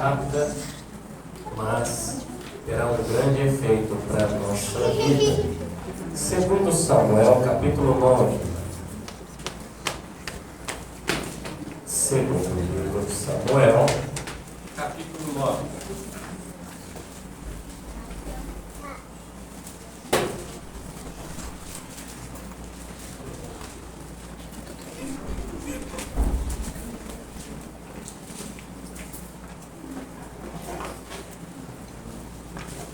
rápida, mas terá um grande efeito para a nossa vida. Segundo Samuel, capítulo 9. Segundo livro de Samuel, capítulo 9.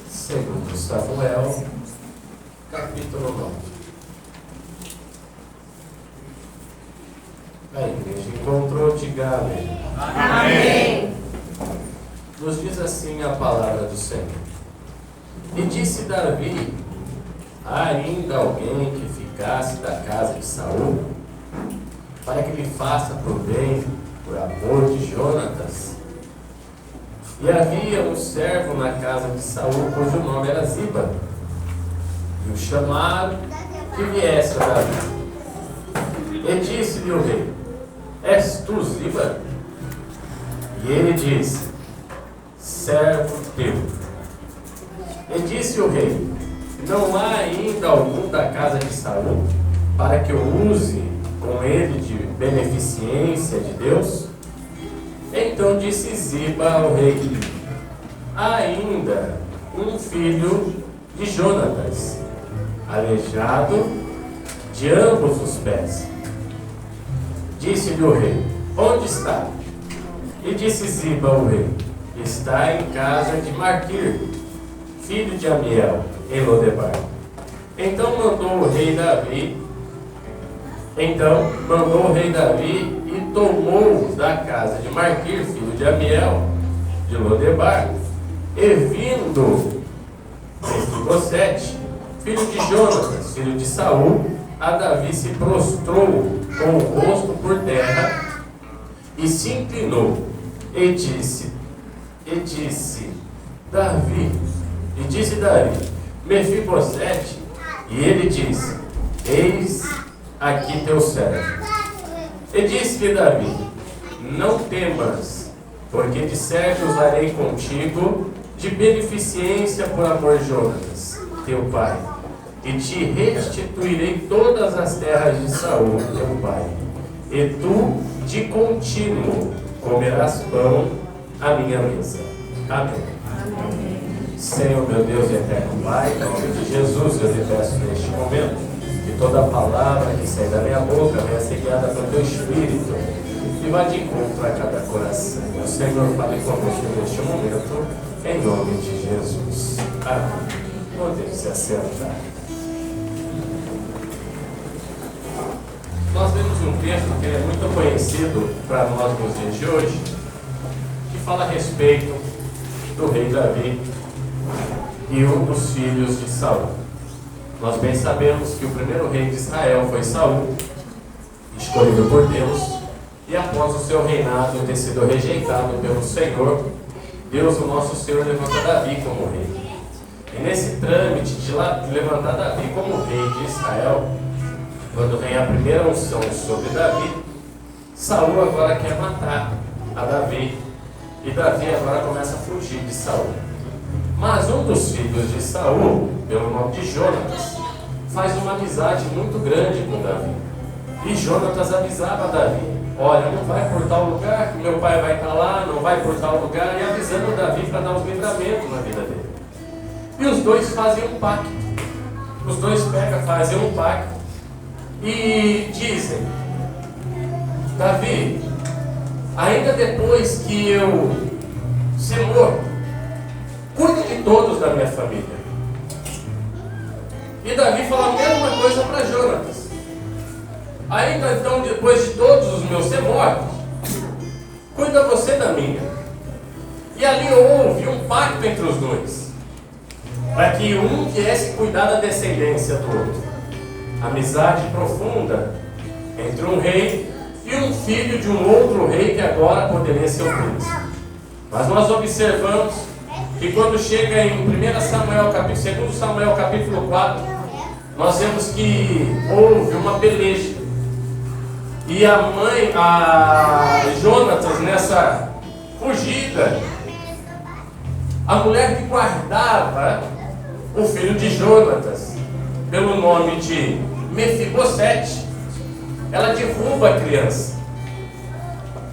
Segundo Samuel, capítulo 9. A igreja encontrou, diga amém. Amém. Nos diz assim a palavra do Senhor. E disse Davi: há ainda alguém que ficasse da casa de Saul, para que lhe faça por bem, por amor de Jonatas? E havia um servo na casa de Saul, cujo nome era Ziba, e o chamaram que viesse a Davi. E disse-lhe o rei: és tu Ziba? E ele disse: servo teu. E disse o rei: não há ainda algum da casa de Saul, para que eu use com ele de beneficência de Deus? Então disse Ziba ao rei: há ainda um filho de Jonatas, aleijado de ambos os pés. Disse-lhe o rei: onde está? E disse Ziba ao rei: está em casa de Maquir, filho de Amiel, em Lodebar. Então mandou o rei Davi e tomou da casa de Maquir, filho de Amiel, de Lodebar, e vindo Mefibosete, filho de Jonatas, filho de Saul, a Davi se prostrou com o rosto por terra e se inclinou e disse Davi, Mefibosete, e ele disse: eis aqui teu servo. E disse-lhe Davi: não temas, porque de certo usarei contigo de beneficência por amor de Jonatas, teu pai, e te restituirei todas as terras de Saul, teu pai, e tu de contínuo comerás pão à minha mesa. Amém. Senhor, meu Deus e eterno Pai, em nome de Jesus, eu lhe peço neste momento que toda palavra que sai da minha boca venha ser guiada pelo teu Espírito e vá de encontro a cada coração. O Senhor, fale conosco neste momento, em nome de Jesus. Amém. Podemos se assentar. Nós vemos um texto que é muito conhecido para nós nos dias de hoje, que fala a respeito do rei Davi e um dos filhos de Saul. Nós bem sabemos que o primeiro rei de Israel foi Saul, escolhido por Deus, e após o seu reinado ter sido rejeitado pelo Senhor, Deus, o nosso Senhor, levanta Davi como rei. E nesse trâmite de levantar Davi como rei de Israel, quando vem a primeira unção sobre Davi, Saul agora quer matar a Davi, e Davi agora começa a fugir de Saul. Mas um dos filhos de Saul, pelo nome de Jonatas, faz uma amizade muito grande com Davi. E Jonatas avisava Davi: olha, não vai por tal lugar, que meu pai vai estar lá, não vai por tal lugar, e avisando Davi para dar uns livramentos na vida dele. E os dois fazem um pacto. Os dois fazem um pacto e dizem: Davi, ainda depois que eu ser morto, cuide de todos da minha família. E Davi fala a mesma coisa para Jonatas: ainda então, depois de todos os meus ser mortos, cuida você da minha. E ali houve um pacto entre os dois, para que um viesse cuidar da descendência do outro. Amizade profunda entre um rei e um filho de um outro rei que agora poderia ser o príncipe. Mas nós observamos que quando chega em 2 Samuel capítulo 4, nós vemos que houve uma peleja. E a Jonatas, nessa fugida, A mulher que guardava o filho de Jonatas, pelo nome de Mefibosete, ela derruba a criança.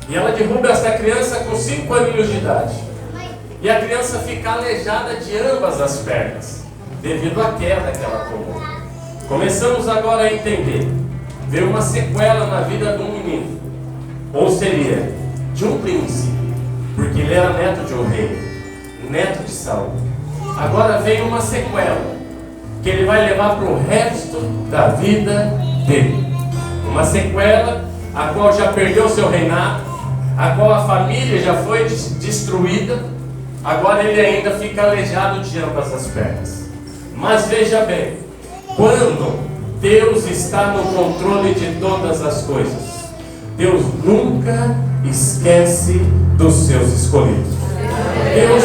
E ela derruba essa criança com 5 aninhos de idade. E a criança fica aleijada de ambas as pernas, devido à queda que ela tomou. Começamos agora a entender. Veio uma sequela na vida de um menino, ou seria, de um príncipe, porque ele era neto de um rei, neto de Saul. Agora vem uma sequela, que ele vai levar para o resto da vida dele. Uma sequela, a qual já perdeu seu reinado, a qual a família já foi destruída. Agora ele ainda fica aleijado de ambas as pernas. Mas veja bem, quando Deus está no controle de todas as coisas, Deus nunca esquece dos seus escolhidos. Deus,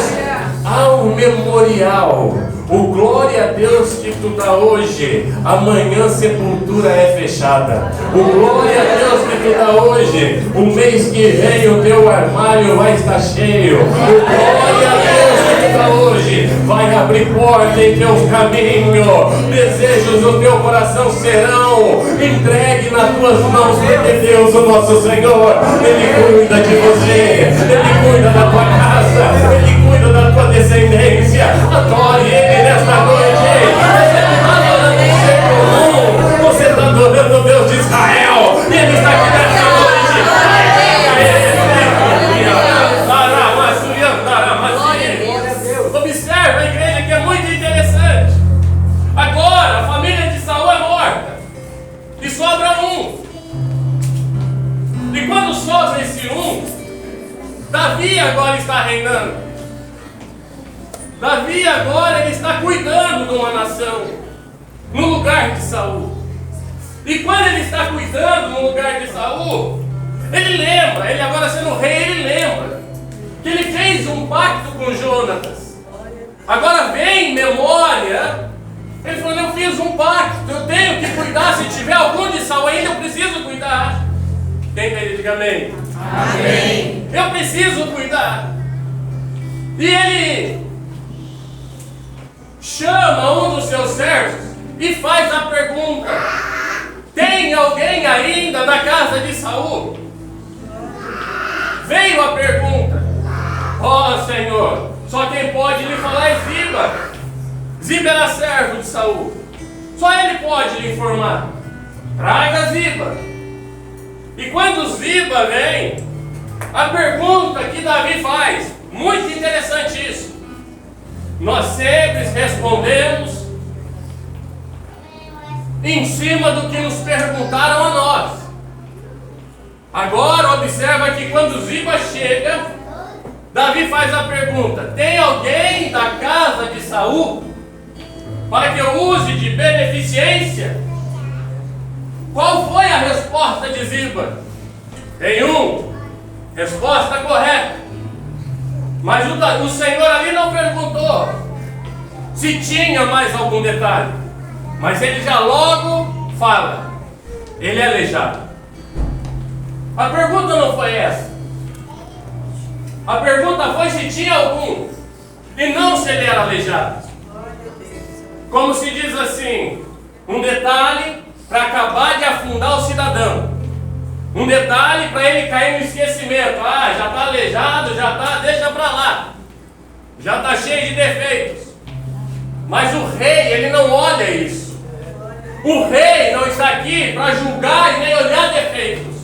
há um memorial. O glória a Deus que tu dá hoje, amanhã sepultura é fechada. O glória a Deus que tu dá hoje, o mês que vem o teu armário vai estar cheio. O glória a Deus que tu dá hoje vai abrir porta em teu caminho. Desejos do teu coração serão entregues nas tuas mãos, porque Deus, o nosso Senhor, Ele cuida de você, Ele cuida da tua casa, Ele cuida da tua descendência. Adore Ele nesta noite. Você está adorando o ser comum, você está adorando o Deus de Israel, e Ele está aqui nesta noite. Observa a igreja, que é muito interessante. Agora a família de Saul é morta e sobra um. E quando sobra esse um, Davi agora está reinando. Davi agora ele está cuidando de uma nação no lugar de Saul. E quando ele está cuidando no lugar de Saul, ele lembra, ele agora sendo rei, ele lembra que ele fez um pacto com Jonatas. Agora vem memória. Ele falou: eu fiz um pacto, eu tenho que cuidar. Se tiver algum de Saul ainda, eu preciso cuidar. Quem ele diga amém? Amém. Eu preciso cuidar. E ele chama um dos seus servos e faz a pergunta: tem alguém ainda na casa de Saul? Veio a pergunta. Ó Senhor, só quem pode lhe falar é Ziba. Ziba era servo de Saul. Só ele pode lhe informar. Traga Ziba. E quando Ziba vem, a pergunta que Davi faz, muito interessante isso. Nós sempre respondemos em cima do que nos perguntaram a nós. Agora observa que quando Ziba chega, Davi faz a pergunta: tem alguém da casa de Saul para que eu use de beneficência? Qual foi a resposta de Ziba? Tem um. Resposta correta. Mas o Senhor ali não perguntou se tinha mais algum detalhe. Mas ele já logo fala: ele é aleijado. A pergunta não foi essa. A pergunta foi se tinha algum, e não se ele era aleijado. Como se diz assim, um detalhe para acabar de afundar o cidadão. Um detalhe para ele cair no esquecimento. Ah, já está aleijado, já está, deixa para lá. Já está cheio de defeitos. Mas o rei, ele não olha isso. O rei não está aqui para julgar e nem olhar defeitos.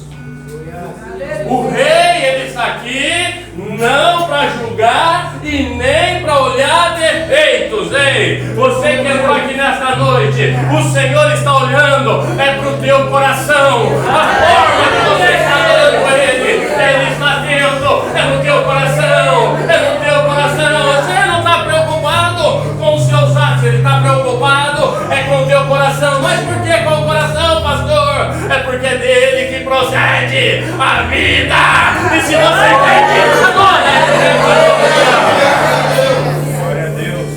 O rei, ele está aqui não para julgar e nem para olhar defeitos. Ei, você que entrou aqui nesta noite, o Senhor está olhando é para o teu coração. A forma que você está olhando Ele, Ele está dentro, é no teu coração, é no teu coração. Você não está preocupado com os seus atos, Ele está preocupado é com o teu coração. Mas por que com o coração, pastor? É porque é dele que procede a vida. E se você entende, agora glória a Deus.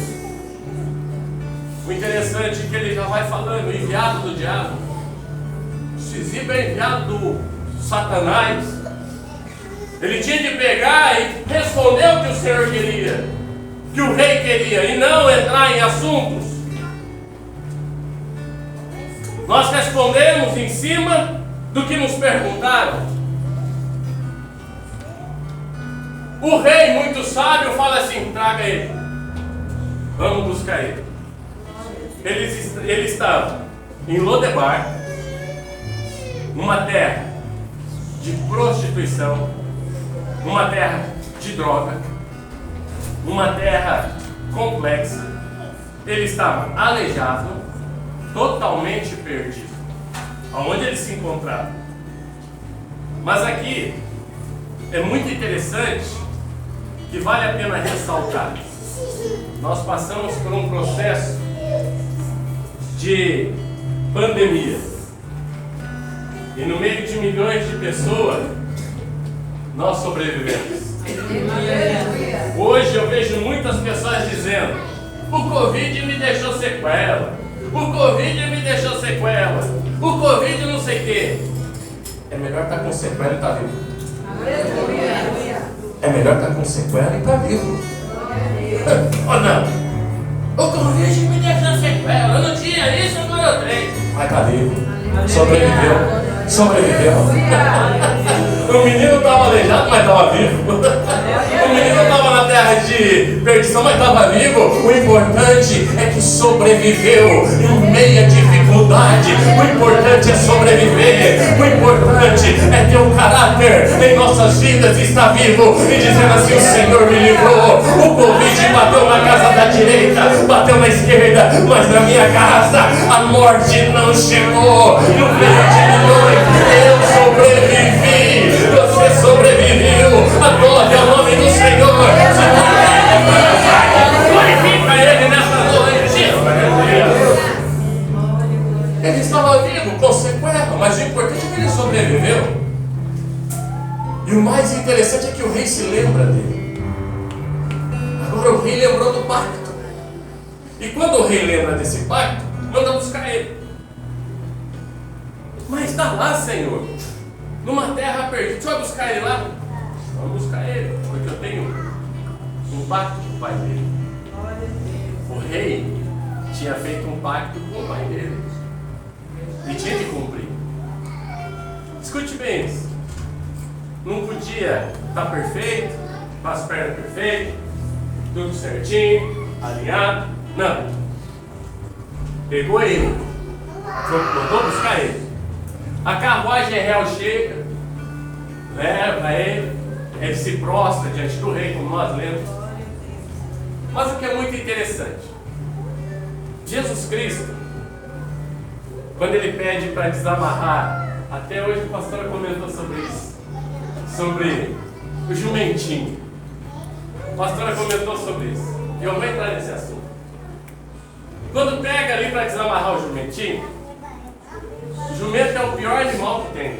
O interessante é que ele já vai falando, enviado do diabo. Se Ziba é enviado do Satanás, ele tinha que pegar e responder o que o Senhor queria. que o rei queria e não entrar em assuntos, nós respondemos em cima do que nos perguntaram. O rei, muito sábio, fala assim: traga ele, vamos buscar ele. Ele estava em Lodebar, numa terra de prostituição, uma terra de droga, uma terra complexa. Ele estava aleijado, totalmente perdido, aonde ele se encontrava. Mas aqui é muito interessante, que vale a pena ressaltar. Nós passamos por um processo de pandemia, e no meio de milhões de pessoas nós sobrevivemos. Hoje eu vejo muitas pessoas dizendo: o Covid me deixou sequela, o Covid me deixou sequela, o Covid não sei o quê. É melhor estar com sequela e estar vivo. É melhor estar com sequela e estar vivo. Ou não? O Covid me deixou sequela, eu não tinha isso, agora eu tenho. Mas está vivo, sobreviveu. O menino estava aleijado, mas estava vivo. O menino estava na terra de perdição, mas estava vivo. O importante é que sobreviveu em meio à dificuldade. O importante é sobreviver. O importante é ter um caráter em nossas vidas, estar vivo e dizendo assim: o Senhor me livrou. O Covid bateu na casa da direita, bateu na esquerda, mas na minha casa a morte não chegou. No meio de milhões eu sobrevivi. Você sobreviveu. Adore o nome do Senhor. Glorifica Ele nesta noite. Ele estava vivo, com sequela, mas o importante é que ele sobreviveu. E o mais interessante é que o rei se lembra dele. Agora o rei lembrou do pacto. E quando o rei lembra desse pacto, manda buscar ele. Mas está lá, Senhor, numa terra perdida. Você vai buscar ele lá? Vamos buscar ele, porque eu tenho um pacto com o pai dele. O rei tinha feito um pacto com o pai dele e tinha que cumprir. Escute bem isso. Não podia estar perfeito, com as pernas perfeitas, tudo certinho, alinhado. Não. Pegou ele, mandou buscar ele. A carruagem real chega, leva ele se prostra diante do rei, como nós lemos. Mas o que é muito interessante, Jesus Cristo, quando ele pede para desamarrar, até hoje a pastora comentou sobre isso, sobre o jumentinho. A pastora comentou sobre isso, e eu vou entrar nesse assunto. Quando pega ali para desamarrar o jumentinho, o jumento é o pior animal que tem.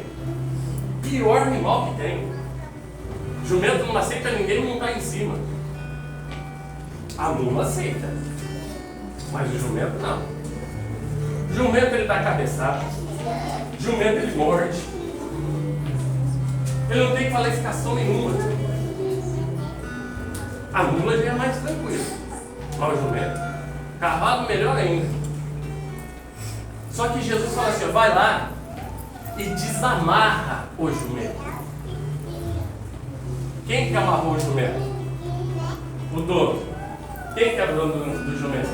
Pior animal que tem. O jumento não aceita ninguém montar em cima. A mula aceita, mas o jumento não. O jumento ele dá cabeçada. O jumento ele morde. Ele não tem qualificação nenhuma. A mula já é mais tranquila. Mas o jumento, cavalo melhor ainda. Só que Jesus fala assim: vai lá e desamarra o jumento. Quem que amarrou o jumento? O dono. Quem que é o dono do jumento?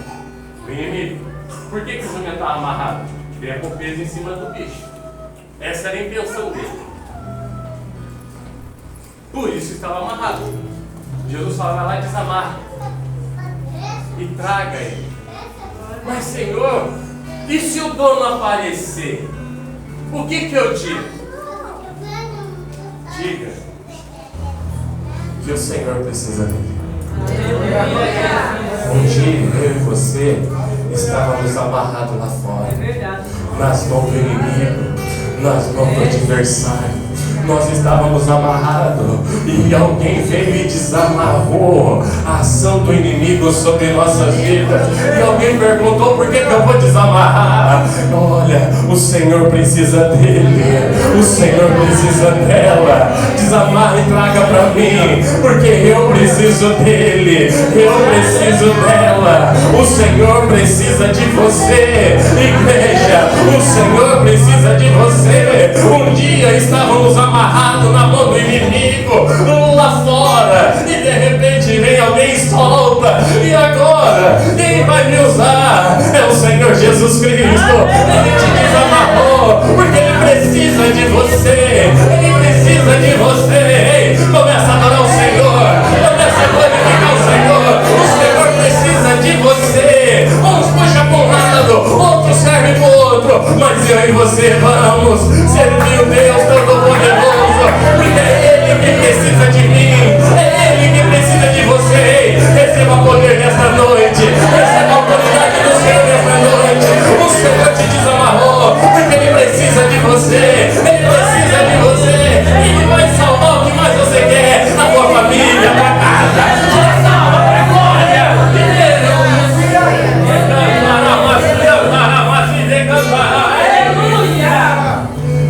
O inimigo. Por que o jumento estava amarrado? Ele ia com peso em cima do bicho. Essa era a intenção dele. Por isso estava amarrado. Jesus fala: vai lá e desamarra e traga ele. Mas Senhor, e se o dono aparecer? O que eu digo? Diga que o Senhor precisa dele. Um dia eu e você estávamos amarrados lá fora, nas mãos do inimigo, nas mãos do adversário. Nós estávamos amarrados e alguém veio e desamarrou a ação do inimigo sobre nossas vidas. E alguém perguntou: por que eu vou desamarrar? Olha, o Senhor precisa dele, o Senhor precisa dela. Desamarra e traga para mim, porque eu preciso dele, eu preciso dela. O Senhor precisa de você, igreja, o Senhor precisa de você. Um dia estávamos amarrados na mão do inimigo lá fora, e de repente vem alguém e solta, e agora quem vai me usar? É o Senhor Jesus Cristo. Ele te desamarrou, porque Ele precisa de você, Ele precisa de você. Ei, começa a adorar o Senhor, começa a glorificar o Senhor precisa de você. Uns puxam para um lado, outros servem para o outro, mas eu e você vamos servir o Deus Todo-Poderoso, porque é Ele que precisa de mim, é Ele que precisa de você. Receba poder nesta noite, receba a autoridade do Senhor nesta noite. O Senhor te desamarrou, porque Ele precisa de você, Ele precisa de você. Ele vai salvar o que mais você quer, a tua família, a tua casa, te salva para a glória de Deus. Aleluia!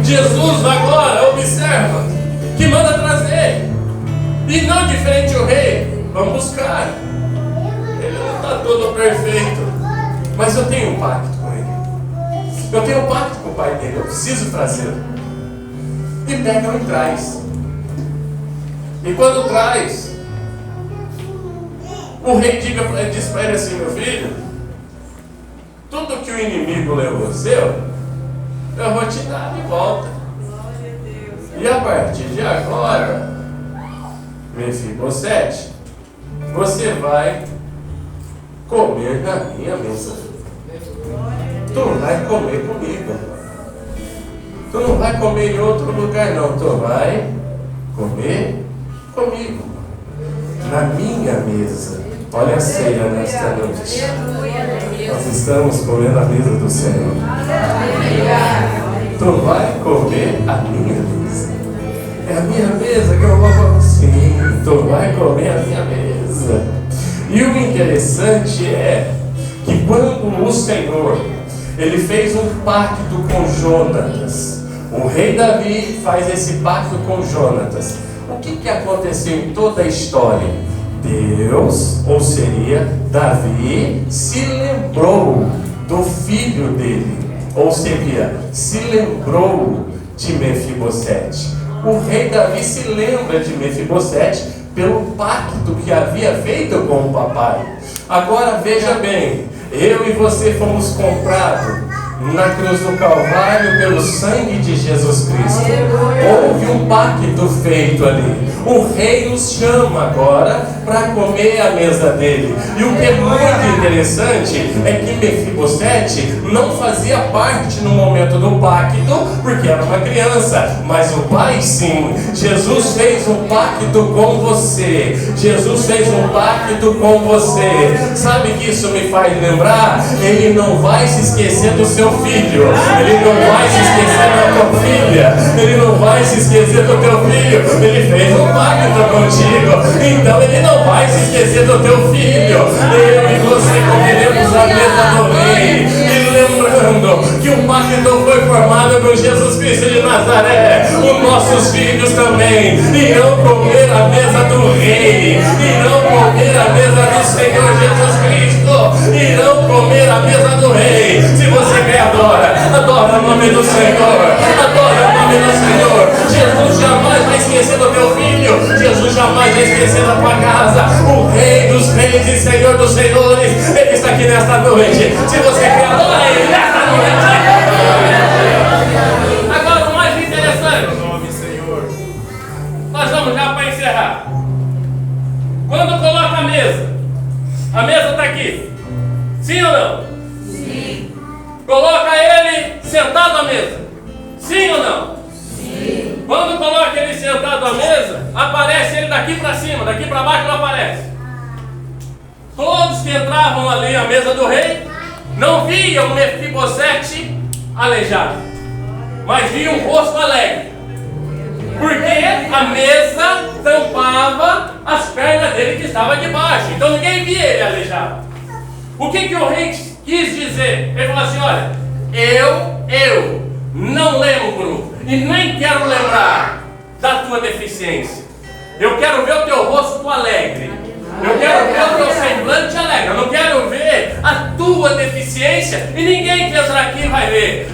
Jesus agora, observa, que manda trazer, e não diferente o rei, vamos buscar. Ele não está todo perfeito, mas eu tenho um pacto com ele, eu tenho um pacto com o pai dele, eu preciso trazê-lo. E pegam e traz. E quando traz, o rei diz para ele assim: meu filho, tudo que o inimigo levou seu, eu vou te dar de volta. E a partir de agora, Mefibosete, você vai comer na minha mesa. Tu vai comer comigo. Tu não vai comer em outro lugar não, tu vai comer comigo, na minha mesa. Olha a ceia nesta noite. Nós estamos comendo a mesa do Senhor. Tu vai comer a minha mesa. É a minha mesa que eu vou. Sim, tu vai comer a minha mesa. E o interessante é que quando o Senhor Ele fez um pacto com Jonatas, o rei Davi faz esse pacto com Jonatas. O que aconteceu em toda a história? Deus, ou seria Davi, se lembrou do filho dele, ou seria, se lembrou de Mefibosete. O rei Davi se lembra de Mefibosete pelo pacto que havia feito com o papai. Agora veja bem, eu e você fomos comprados na cruz do Calvário pelo sangue de Jesus Cristo. Houve um pacto feito ali. O rei nos chama agora para comer a mesa dele. E o que é muito interessante é que Mefibosete não fazia parte no momento do pacto, porque era uma criança, mas o pai sim. Jesus fez um pacto com você. Jesus fez um pacto com você. Sabe que isso me faz lembrar? Ele não vai se esquecer do seu filho, Ele não vai se esquecer da tua filha, Ele não vai se esquecer do teu filho. Ele fez um pacto contigo, então Ele não vai se esquecer do teu filho. Eu e você comeremos a mesa do rei, e lembrando que o pacto foi formado com Jesus Cristo de Nazaré, os nossos filhos também irão comer a mesa do rei, irão comer a mesa do Senhor Jesus Cristo, irão comer a mesa do rei. Se você quer, adora o nome do Senhor, adora o nome do Senhor. Jesus jamais vai esquecer do teu filho, Jesus jamais vai esquecer da tua casa. O Rei dos Reis e Senhor dos Senhores, Ele está aqui nesta noite. Se você quer, adora Ele nesta noite. Agora o mais interessante, nós vamos já para encerrar. Quando coloca a mesa está aqui, sim ou não? Sim. Coloca ele sentado à mesa, sim ou não? Sim. Quando coloca ele sentado à mesa, aparece ele daqui para cima, daqui para baixo não aparece. Todos que entravam ali à mesa do rei não viam Mefibosete aleijado, mas viam um rosto alegre, porque a mesa tampava as pernas dele que estava debaixo, então ninguém via ele aleijado. O que o rei quis dizer? Ele falou assim: olha, Eu não lembro e nem quero lembrar da tua deficiência. Eu quero ver o teu rosto alegre. Eu quero ver o teu semblante alegre. Eu não quero ver a tua deficiência e ninguém que entrar aqui vai ver.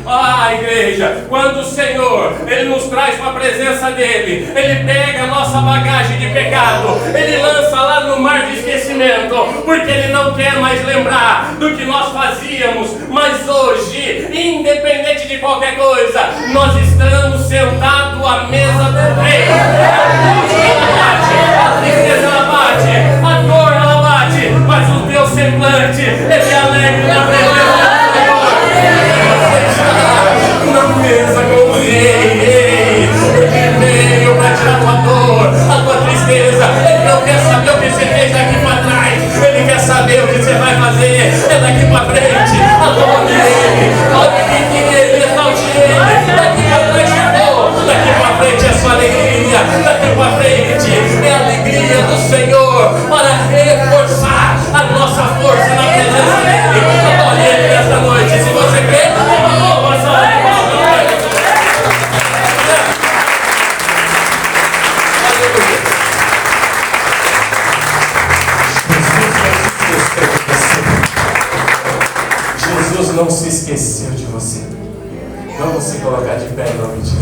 Igreja, quando o Senhor, Ele nos traz para a presença dEle, Ele pega a nossa bagagem de pecado, Ele lança lá no mar de esquecimento, porque Ele não quer mais lembrar do que nós fazíamos. Mas hoje, independente de qualquer coisa, nós estamos sentados à mesa do Rei. A tristeza ela bate, a dor ela bate, mas o teu semblante, ele é alegre na presença do Senhor. Você está na mesa com o Rei. Ele veio para tirar a tua dor, a tua tristeza. Ele não quer saber o que você fez daqui para trás, ele quer saber o que você vai fazer daqui para frente. Adore Ele, glorifique Ele, exalte Ele. Daqui para trás chegou, daqui para frente é sua alegria, daqui para frente é a alegria do Senhor para reforçar a nossa força na presença dEle. Adore Ele nesta noite. Se você quer, uma salva de palmas. Jesus não se esqueceu de você. Vamos se colocar de pé em nome de